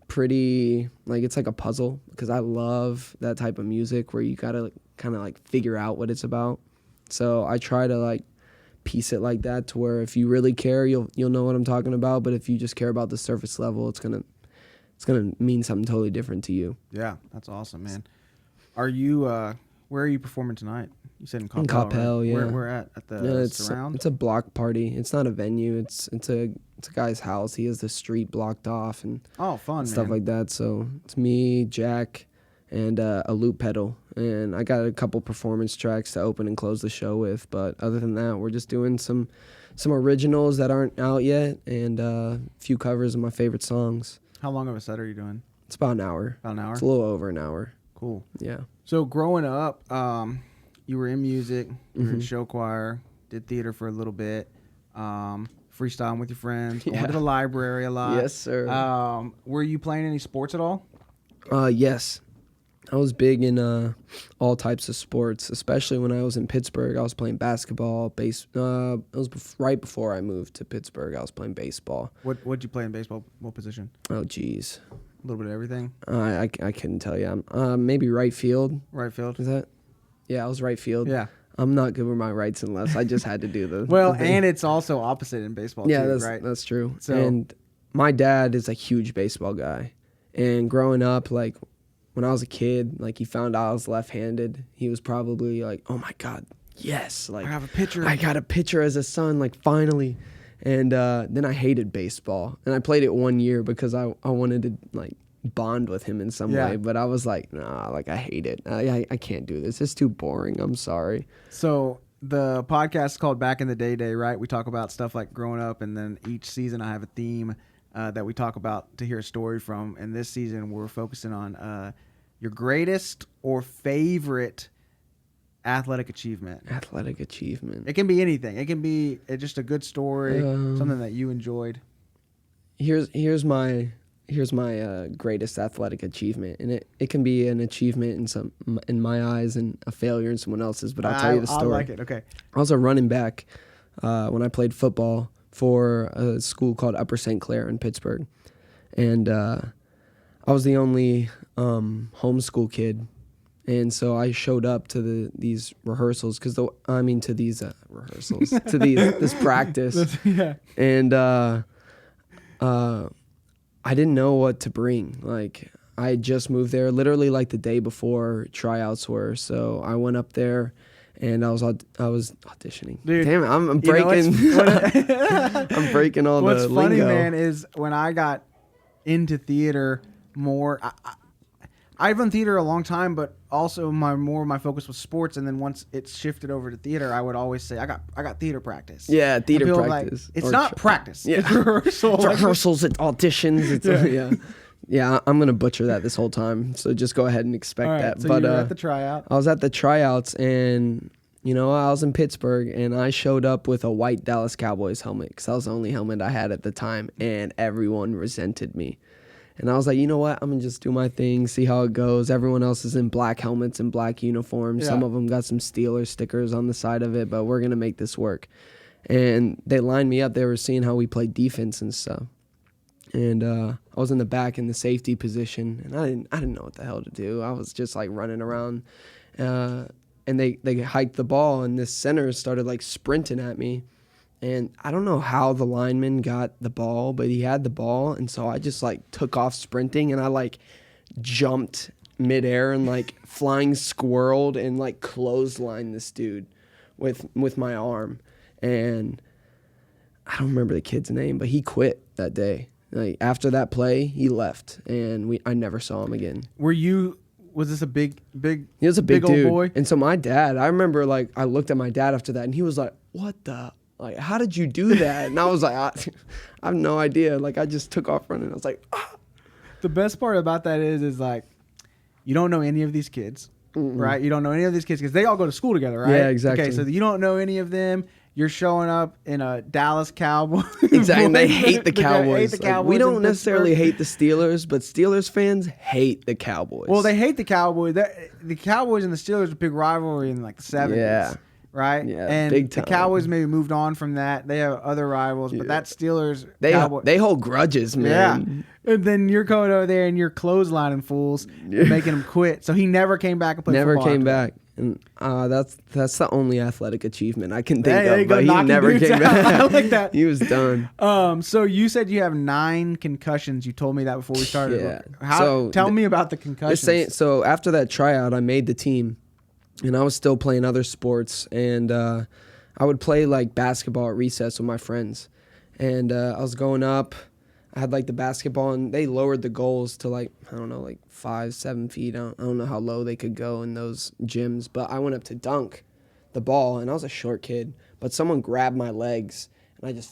Speaker 4: pretty, like, it's like a puzzle, because I love that type of music where you gotta kind of like figure out what it's about. So I try to like piece it like that to where if you really care, you'll know what I'm talking about. But if you just care about the surface level, it's gonna mean something totally different to you.
Speaker 2: Yeah, that's awesome, man. Are you where are you performing tonight? You said in Coppell.
Speaker 4: In Coppell,
Speaker 2: right?
Speaker 4: yeah.
Speaker 2: Where at the
Speaker 4: Yeah,
Speaker 2: Surround?
Speaker 4: it's a block party. It's not a venue. It's a guy's house. He has the street blocked off and
Speaker 2: Oh, fun,
Speaker 4: stuff
Speaker 2: man.
Speaker 4: like that. So it's me, Jack, and a loop pedal, and I got a couple performance tracks to open and close the show with. But other than that, we're just doing some originals that aren't out yet, and a few covers of my favorite songs.
Speaker 2: How long of a set are you doing?
Speaker 4: It's about an hour.
Speaker 2: About an hour?
Speaker 4: It's a little over an hour.
Speaker 2: Cool.
Speaker 4: Yeah.
Speaker 2: So growing up, you were in music, you were in
Speaker 4: Mhm.
Speaker 2: show choir, did theater for a little bit, freestyling with your friends, going
Speaker 4: Yeah.
Speaker 2: to the library a lot.
Speaker 4: Yes, sir.
Speaker 2: Were you playing any sports at all?
Speaker 4: Yes. I was big in all types of sports, especially when I was in Pittsburgh. I was playing basketball, it was right before I moved to Pittsburgh. I was playing baseball.
Speaker 2: What'd you play in baseball? What position?
Speaker 4: Oh, geez.
Speaker 2: A little bit of everything.
Speaker 4: I couldn't tell you. Maybe right field.
Speaker 2: Right field.
Speaker 4: Is that? Yeah, I was right field.
Speaker 2: Yeah.
Speaker 4: I'm not good with my rights and lefts. I just had to do the
Speaker 2: Well,
Speaker 4: the thing.
Speaker 2: and it's also opposite in baseball
Speaker 4: Yeah,
Speaker 2: too, right?
Speaker 4: that's true.
Speaker 2: So-
Speaker 4: And my dad is a huge baseball guy. And growing up, like when I was a kid, like he found out I was left-handed. He was probably like, "Oh my God, yes!" Like
Speaker 2: I have a pitcher.
Speaker 4: I got a pitcher as a son, like finally. And then I hated baseball, and I played it 1 year because I wanted to like bond with him in some
Speaker 2: Yeah.
Speaker 4: way. But I was like, nah, like I hate it. I can't do this. It's too boring. I'm sorry.
Speaker 2: So the podcast is called Back in the Day, right? We talk about stuff like growing up, and then each season I have a theme that we talk about to hear a story from. And this season we're focusing on your greatest or favorite athletic achievement.
Speaker 4: Athletic achievement.
Speaker 2: It can be anything. It can be just a good story, something that you enjoyed.
Speaker 4: Here's my greatest athletic achievement, and it can be an achievement in my eyes and a failure in someone else's. But I'll tell you the story.
Speaker 2: I like it. Okay.
Speaker 4: I was a running back when I played football for a school called Upper St. Clair in Pittsburgh, and I was the only homeschool kid, and so I showed up to these rehearsals to this practice,
Speaker 2: Yeah.
Speaker 4: and I didn't know what to bring. Like I had just moved there, literally like the day before tryouts were. So I went up there, and I was auditioning.
Speaker 2: Dude,
Speaker 4: damn it, I'm
Speaker 2: You know
Speaker 4: breaking. I'm breaking all
Speaker 2: What's
Speaker 4: the
Speaker 2: funny,
Speaker 4: lingo.
Speaker 2: man, is when I got into theater more, I've done theater a long time, but also my focus was sports. And then once it shifted over to theater, I would always say I got theater practice.
Speaker 4: Yeah, theater
Speaker 2: And people were
Speaker 4: practice.
Speaker 2: Like, it's
Speaker 4: Or
Speaker 2: not practice.
Speaker 4: Yeah.
Speaker 2: It's rehearsal.
Speaker 4: It's rehearsals, it's auditions. It's yeah. I'm gonna butcher that this whole time. So just go ahead and expect
Speaker 2: All right,
Speaker 4: that.
Speaker 2: so
Speaker 4: But
Speaker 2: you were at the tryout.
Speaker 4: I was at the tryouts, and I was in Pittsburgh, and I showed up with a white Dallas Cowboys helmet because that was the only helmet I had at the time, and everyone resented me. And I was like, you know what? I'm going to just do my thing, see how it goes. Everyone else is in black helmets and black uniforms.
Speaker 2: Yeah.
Speaker 4: Some of them got some Steelers stickers on the side of it, but we're going to make this work. And they lined me up. They were seeing how we played defense and stuff. And I was in the back in the safety position, and I didn't know what the hell to do. I was just like running around. And they hiked the ball, and this center started like sprinting at me. And I don't know how the lineman got the ball, but he had the ball. And so I just like took off sprinting, and I like jumped midair and like flying squirreled and like clotheslined this dude with my arm. And I don't remember the kid's name, but he quit that day. Like after that play, he left, and I never saw him again.
Speaker 2: Was this a big?
Speaker 4: He was a big
Speaker 2: old
Speaker 4: dude.
Speaker 2: boy?
Speaker 4: And so my dad, I remember like I looked at my dad after that, and he was like, "What the Like, how did you do that? And I was like, I have no idea. Like, I just took off running. I was like, ah.
Speaker 2: The best part about that is like, you don't know any of these kids, right? You don't know any of these kids because they all go to school together, right?
Speaker 4: Yeah, exactly.
Speaker 2: Okay, so you don't know any of them. You're showing up in a Dallas Cowboys.
Speaker 4: Exactly. And they hate the Cowboys.
Speaker 2: Hate the Cowboys
Speaker 4: we don't
Speaker 2: in
Speaker 4: necessarily
Speaker 2: Pittsburgh.
Speaker 4: hate the Steelers, but Steelers fans hate the Cowboys.
Speaker 2: Well, they hate the Cowboys. The Cowboys and the Steelers are a big rivalry in like the 70s.
Speaker 4: Yeah.
Speaker 2: Right?
Speaker 4: Yeah,
Speaker 2: and
Speaker 4: big
Speaker 2: the
Speaker 4: time.
Speaker 2: Cowboys maybe moved on from that. They have other rivals, but that Steelers
Speaker 4: they hold grudges, man.
Speaker 2: Yeah. And then you're going over there and you're clotheslining fools and making them quit. So he never came back and played
Speaker 4: Never
Speaker 2: football
Speaker 4: came
Speaker 2: after that.
Speaker 4: back. And that's the only athletic achievement I can think
Speaker 2: There you
Speaker 4: of.
Speaker 2: go,
Speaker 4: But he
Speaker 2: knocking
Speaker 4: never
Speaker 2: dudes
Speaker 4: came
Speaker 2: out.
Speaker 4: back.
Speaker 2: I like that.
Speaker 4: He was done.
Speaker 2: So you said you have 9 concussions. You told me that before we started.
Speaker 4: Yeah. So
Speaker 2: tell me about the concussions.
Speaker 4: So after that tryout, I made the team, and I was still playing other sports, and I would play like basketball at recess with my friends, and I was going up. I had like the basketball, and they lowered the goals to like, I don't know, like 5-7 feet. I don't know how low they could go in those gyms, but I went up to dunk the ball, and I was a short kid, but someone grabbed my legs, and I just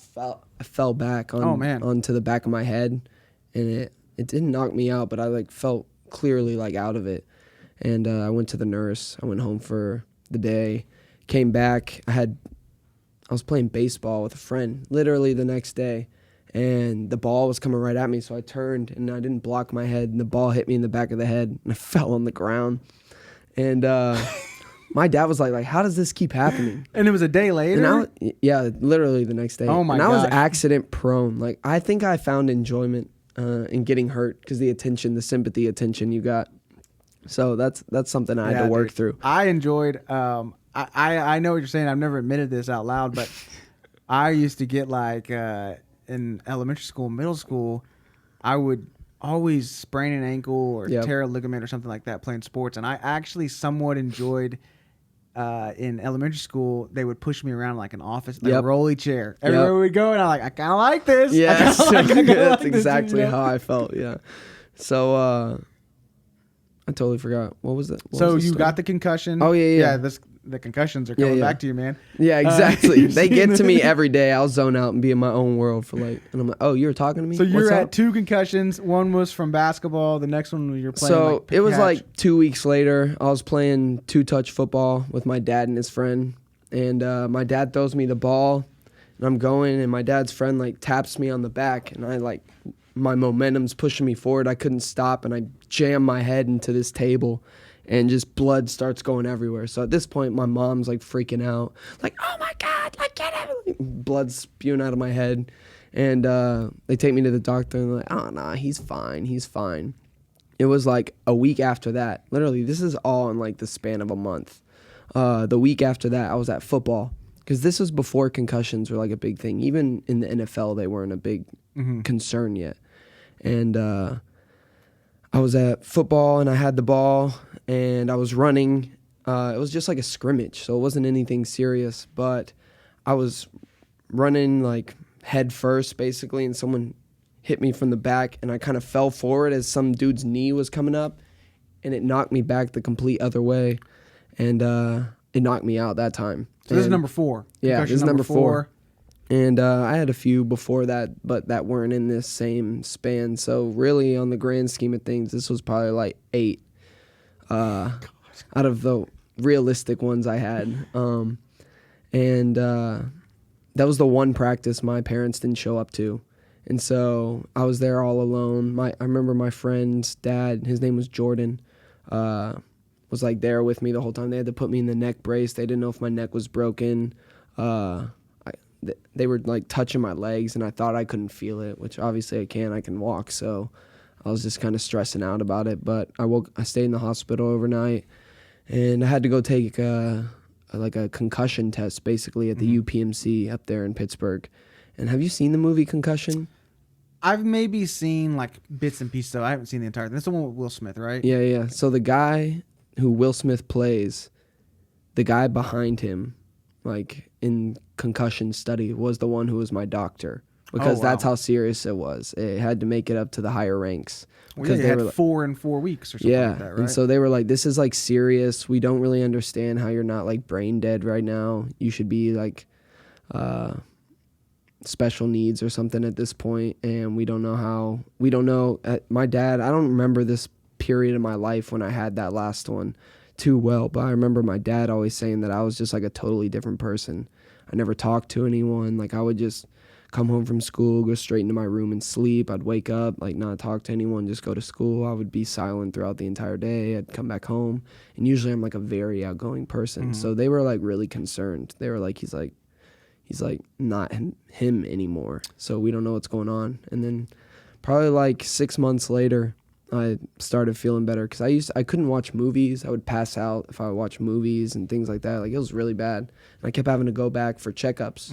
Speaker 4: fell back onto the back of my head, and it didn't knock me out, but I like felt clearly like out of it, and I went to the nurse. I went home for the day, came back. I was playing baseball with a friend literally the next day, and the ball was coming right at me, so I turned, and I didn't block my head, and the ball hit me in the back of the head, and I fell on the ground. And my dad was like, how does this keep happening?
Speaker 2: And it was a day later?
Speaker 4: Yeah, literally the next day.
Speaker 2: Oh, my
Speaker 4: And I was
Speaker 2: gosh.
Speaker 4: accident prone. Like, I think I found enjoyment in getting hurt because the sympathy attention you got. So that's something I had to work through.
Speaker 2: I enjoyed, I know what you're saying. I've never admitted this out loud, but I used to get like, in elementary school, middle school, I would always sprain an ankle or tear a ligament or something like that playing sports. And I actually somewhat enjoyed in elementary school, they would push me around like an office, like a rolly chair. Everywhere we'd go, and I'm like, I kind of like this.
Speaker 4: Yeah, that's
Speaker 2: this,
Speaker 4: exactly
Speaker 2: you know?
Speaker 4: how I felt, yeah. So I totally forgot. What was it?
Speaker 2: So you got the concussion.
Speaker 4: Oh, yeah.
Speaker 2: The concussions are coming back to you, man.
Speaker 4: Yeah, exactly.
Speaker 2: you've
Speaker 4: They
Speaker 2: seen
Speaker 4: get to me
Speaker 2: them.
Speaker 4: every day. I'll zone out and be in my own world for like, and I'm like, oh, you were talking to me?
Speaker 2: So you're
Speaker 4: What's
Speaker 2: at
Speaker 4: up?
Speaker 2: 2 concussions. One was from basketball. The next one you're playing.
Speaker 4: So
Speaker 2: like
Speaker 4: it was
Speaker 2: catch.
Speaker 4: like 2 weeks later. I was playing 2-touch football with my dad and his friend, and my dad throws me the ball, and I'm going, and my dad's friend like taps me on the back, and I like, my momentum's pushing me forward. I couldn't stop, and I jam my head into this table, and just blood starts going everywhere. So at this point, my mom's like freaking out, like, oh my God, like get him. Blood spewing out of my head. And they take me to the doctor, and they're like, oh, nah, he's fine. It was like a week after that. Literally, this is all in like the span of a month. The week after that, I was at football, because this was before concussions were like a big thing. Even in the NFL, they weren't a big concern yet. And I was at football, and I had the ball, and I was running. It was just like a scrimmage, so it wasn't anything serious. But I was running like head first, basically, and someone hit me from the back, and I kind of fell forward as some dude's knee was coming up, and it knocked me back the complete other way, and it knocked me out that time.
Speaker 2: So this is number 4.
Speaker 4: Yeah,
Speaker 2: Concussion
Speaker 4: this is number 4. And I had a few before that, but that weren't in this same span. So really, on the grand scheme of things, this was probably like 8 out of the realistic ones I had. And that was the one practice my parents didn't show up to. And so I was there all alone. I remember my friend's dad, his name was Jordan, was like there with me the whole time. They had to put me in the neck brace. They didn't know if my neck was broken. They were like touching my legs, and I thought I couldn't feel it, which obviously I can walk. So I was just kind of stressing out about it. But I stayed in the hospital overnight, and I had to go take a concussion test basically at the UPMC up there in Pittsburgh. And have you seen the movie Concussion?
Speaker 2: I've maybe seen like bits and pieces of it. I haven't seen the entire thing. That's the one with Will Smith, right?
Speaker 4: Yeah. So the guy who Will Smith plays, the guy behind him, like in Concussion Study, was the one who was my doctor, because that's how serious it was. It had to make it up to the higher ranks.
Speaker 2: Because they had
Speaker 4: were
Speaker 2: 4 in 4 weeks or something like that, right?
Speaker 4: And so they were like, this is like serious. We don't really understand how you're not like brain dead right now. You should be like special needs or something at this point, and we don't know. My dad, I don't remember this period of my life when I had that last one too well, but I remember my dad always saying that I was just like a totally different person. I never talked to anyone. Like I would just come home from school, go straight into my room and sleep. I'd wake up, like not talk to anyone, just go to school. I would be silent throughout the entire day. I'd come back home, and usually I'm like a very outgoing person. So they were like really concerned. They were like, he's like not him anymore. So we don't know what's going on. And then probably like 6 months later, I started feeling better because I couldn't watch movies. I would pass out if I would watch movies and things like that. Like it was really bad. And I kept having to go back for checkups.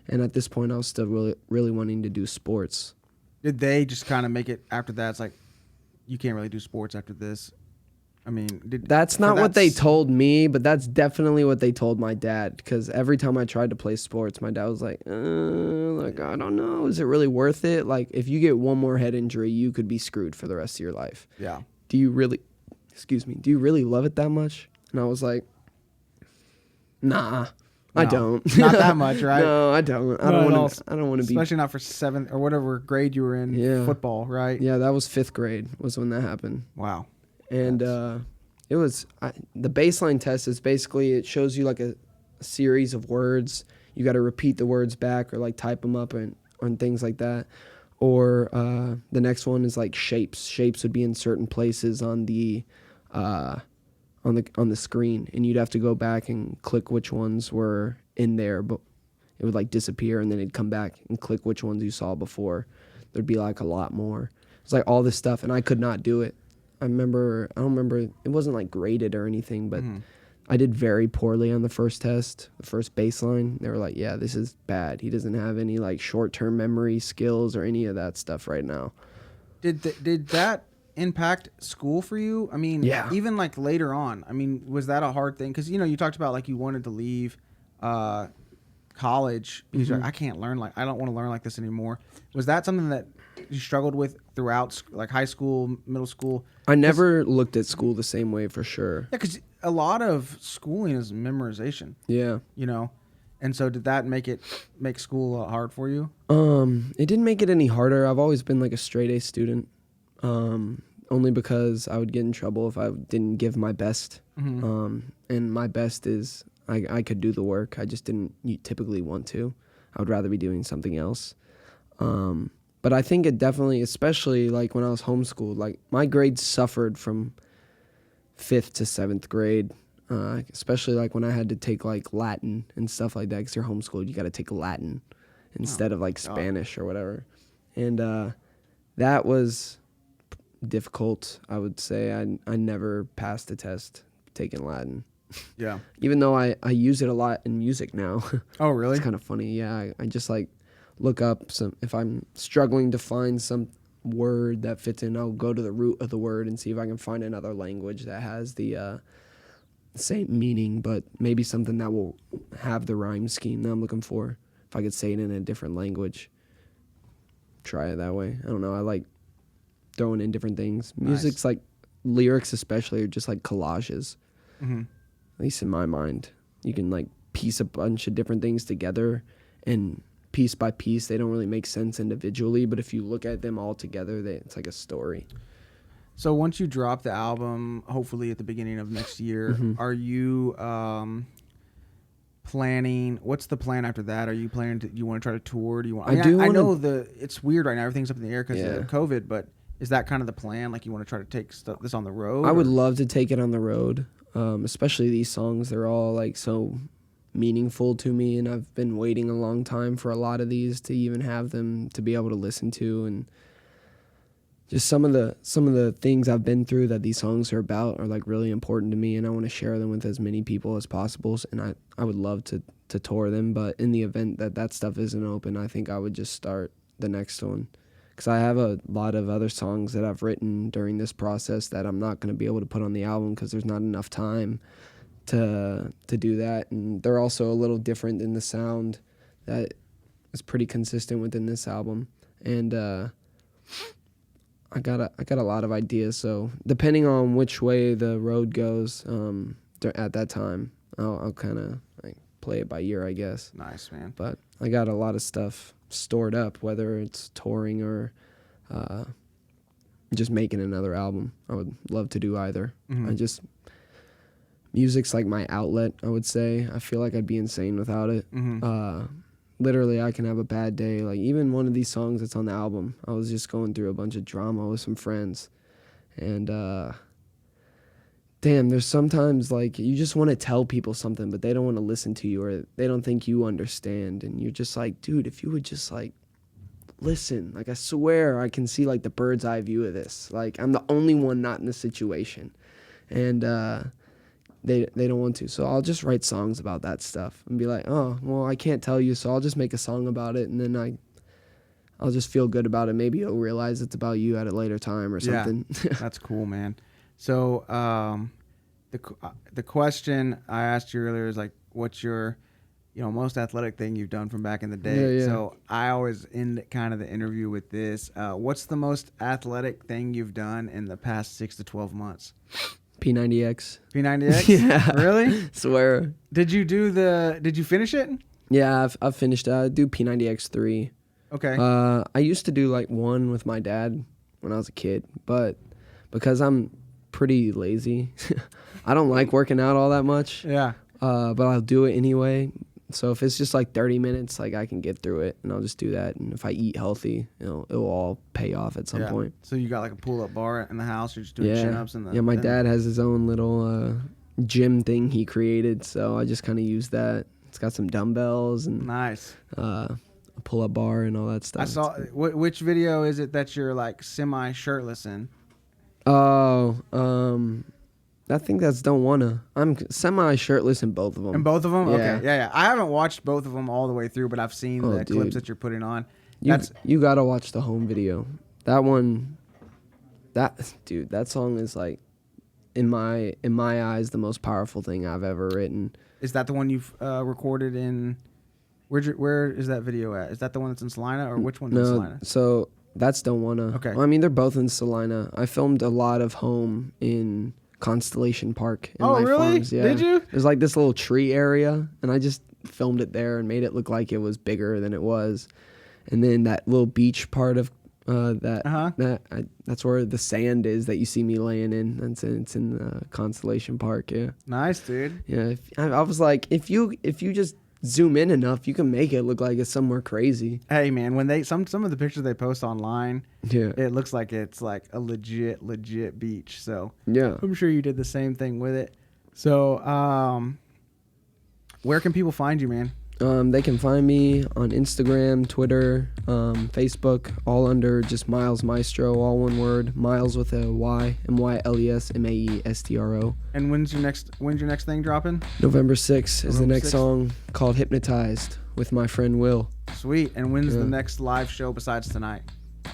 Speaker 4: And at this point, I was still really, really wanting to do sports.
Speaker 2: Did they just kind of make it after that? It's like, you can't really do sports after this. I mean,
Speaker 4: that's not what they told me, but that's definitely what they told my dad. Because every time I tried to play sports, my dad was like, I don't know. Is it really worth it? Like, if you get one more head injury, you could be screwed for the rest of your life.
Speaker 2: Yeah.
Speaker 4: Do you really love it that much? And I was like, nah.
Speaker 2: No,
Speaker 4: I don't.
Speaker 2: Not that much, right?
Speaker 4: No, I don't. I don't want to be.
Speaker 2: Especially not for 7th or whatever grade you were in football, right?
Speaker 4: Yeah, that was 5th grade was when that happened.
Speaker 2: Wow.
Speaker 4: And it was the baseline test is basically it shows you like a series of words. You got to repeat the words back or like type them up and things like that. Or the next one is like shapes. Shapes would be in certain places on the screen, and you'd have to go back and click which ones were in there, but it would like disappear, and then it'd come back and click which ones you saw before. There'd be like a lot more. It's like all this stuff, and I could not do it. I don't remember, it wasn't like graded or anything, but I did very poorly on the first test, the first baseline. They were like, yeah, this is bad. He doesn't have any like short-term memory skills or any of that stuff right now.
Speaker 2: Did that impact school for you? I mean,
Speaker 4: yeah.
Speaker 2: Even like later on, I mean, was that a hard thing? Because, you talked about like you wanted to leave college because you're like, I can't learn I don't want to learn like this anymore. Was that something that you struggled with throughout like high school, middle school?
Speaker 4: I never looked at school the same way for sure.
Speaker 2: Yeah, because a lot of schooling is memorization.
Speaker 4: Yeah.
Speaker 2: And so did that make school hard for you?
Speaker 4: It didn't make it any harder. I've always been like a straight A student. Only because I would get in trouble if I didn't give my best. And my best is I could do the work. I just didn't typically want to. I would rather be doing something else. But I think it definitely, especially like when I was homeschooled, like my grades suffered from 5th to 7th grade, especially like when I had to take like Latin and stuff like that. Because you're homeschooled, you got to take Latin instead of like Spanish or whatever. And that was difficult, I would say. I never passed a test taking Latin.
Speaker 2: Yeah.
Speaker 4: Even though I use it a lot in music now.
Speaker 2: Oh, really?
Speaker 4: It's kind of funny. Yeah, I just like look up if I'm struggling to find some word that fits in, I'll go to the root of the word and see if I can find another language that has the same meaning, but maybe something that will have the rhyme scheme that I'm looking for. If I could say it in a different language, try it that way. I don't know. I like throwing in different things. Music's like lyrics, especially, are just like collages. At least in my mind, you can like piece a bunch of different things together, and piece by piece, they don't really make sense individually, but if you look at them all together, it's like a story.
Speaker 2: So once you drop the album, hopefully at the beginning of next year, are you planning? What's the plan after that? Are you planning to? You want to try to tour? Do you want? I know it's weird right now. Everything's up in the air because of COVID, but is that kind of the plan? Like you want to try to take this on the road?
Speaker 4: I would love to take it on the road, especially these songs. They're all like so meaningful to me, and I've been waiting a long time for a lot of these to even have them to be able to listen to, and just some of the things I've been through that these songs are about are like really important to me, and I want to share them with as many people as possible. And I would love to tour them, but in the event that stuff isn't open, I think I would just start the next one, because I have a lot of other songs that I've written during this process that I'm not going to be able to put on the album because there's not enough time to do that, and they're also a little different in the sound that is pretty consistent within this album. And I got a lot of ideas, so depending on which way the road goes at that time, I'll kind of like play it by ear, I guess.
Speaker 2: Nice, man.
Speaker 4: But I got a lot of stuff stored up, whether it's touring or just making another album. I would love to do either. Music's like my outlet, I would say. I feel like I'd be insane without it. Literally, I can have a bad day. Like, even one of these songs that's on the album, I was just going through a bunch of drama with some friends. And, damn, there's sometimes, like, you just want to tell people something, but they don't want to listen to you, or they don't think you understand. And you're just like, dude, if you would just, like, listen. Like, I swear I can see, like, the bird's eye view of this. Like, I'm the only one not in this situation. And, They don't want to. So I'll just write songs about that stuff and be like, oh, well, I can't tell you, so I'll just make a song about it, and then I'll just feel good about it. Maybe you'll realize it's about you at a later time or something.
Speaker 2: Yeah, that's cool, man. So the question I asked you earlier is like, what's your most athletic thing you've done from back in the day?
Speaker 4: Yeah.
Speaker 2: So I always end kind of the interview with this. What's the most athletic thing you've done in the past 6 to 12 months?
Speaker 4: P90X.
Speaker 2: P90X?
Speaker 4: Yeah.
Speaker 2: Really?
Speaker 4: Swear.
Speaker 2: Did you finish it?
Speaker 4: Yeah, I've finished. I do P90X 3.
Speaker 2: Okay.
Speaker 4: I used to do like 1 with my dad when I was a kid, but because I'm pretty lazy, I don't like working out all that much.
Speaker 2: Yeah.
Speaker 4: But I'll do it anyway. So if it's just like 30 minutes, like I can get through it, and I'll just do that. And if I eat healthy, it'll all pay off at some point.
Speaker 2: So you got like a pull-up bar in the house? You're just doing chin-ups?
Speaker 4: My dad has his own little gym thing he created, so I just kind of use that. It's got some dumbbells and
Speaker 2: nice.
Speaker 4: A pull-up bar and all that stuff.
Speaker 2: I saw. Which video is it that you're like semi-shirtless in?
Speaker 4: Oh, I think that's Don't Wanna. I'm semi-shirtless in both of them.
Speaker 2: In both of them?
Speaker 4: Yeah.
Speaker 2: Okay. Yeah. I haven't watced both of them all the way through, but I've seen the clips that you're putting on.
Speaker 4: You gotta watch the home video. That one, that song is like, in my eyes, the most powerful thing I've ever written.
Speaker 2: Is that the one you've recorded in? Where is that video at? Is that the one that's in Salina, or which one's in Salina?
Speaker 4: So that's Don't Wanna.
Speaker 2: Okay.
Speaker 4: Well, I mean, they're both in Salina. I filmed a lot of home in Constellation Park in my
Speaker 2: really?
Speaker 4: farms. Yeah.
Speaker 2: Did you?
Speaker 4: There's like this little tree area, and I just filmed it there and made it look like it was bigger than it was. And then that little beach part of that's where the sand is that you see me laying in. It's in Constellation Park. Yeah.
Speaker 2: Nice, dude.
Speaker 4: Yeah. I was like, if you just zoom in enough, you can make it look like it's somewhere crazy.
Speaker 2: Hey, man, when they some of the pictures they post online,
Speaker 4: Yeah.
Speaker 2: it looks like it's like a legit beach. So
Speaker 4: Yeah.
Speaker 2: I'm sure you did the same thing with it. So where can people find you, man?
Speaker 4: They can find me on Instagram, Twitter, Facebook, all under just Myles Maestro, all one word. Myles with a Y, MYLES
Speaker 2: And when's your next thing dropping?
Speaker 4: November 6th is the
Speaker 2: November
Speaker 4: next
Speaker 2: 6th?
Speaker 4: song, called Hypnotized, with my friend Will.
Speaker 2: Sweet. And when's the next live show besides tonight?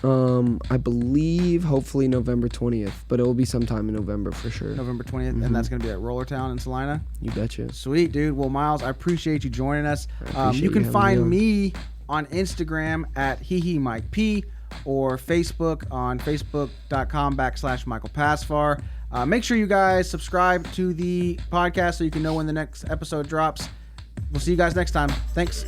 Speaker 4: I believe hopefully November 20th, but it will be sometime in November for sure.
Speaker 2: November 20th, and that's going to be at Rollertown in Salina?
Speaker 4: You betcha.
Speaker 2: Sweet, dude. Well, Myles, I appreciate you joining us.
Speaker 4: appreciate
Speaker 2: You can
Speaker 4: you having
Speaker 2: find
Speaker 4: me
Speaker 2: me on Instagram at HeHeMikeP, or Facebook on facebook.com/Michael Pasvar. Make sure you guys subscribe to the podcast so you can know when the next episode drops. We'll see you guys next time. Thanks.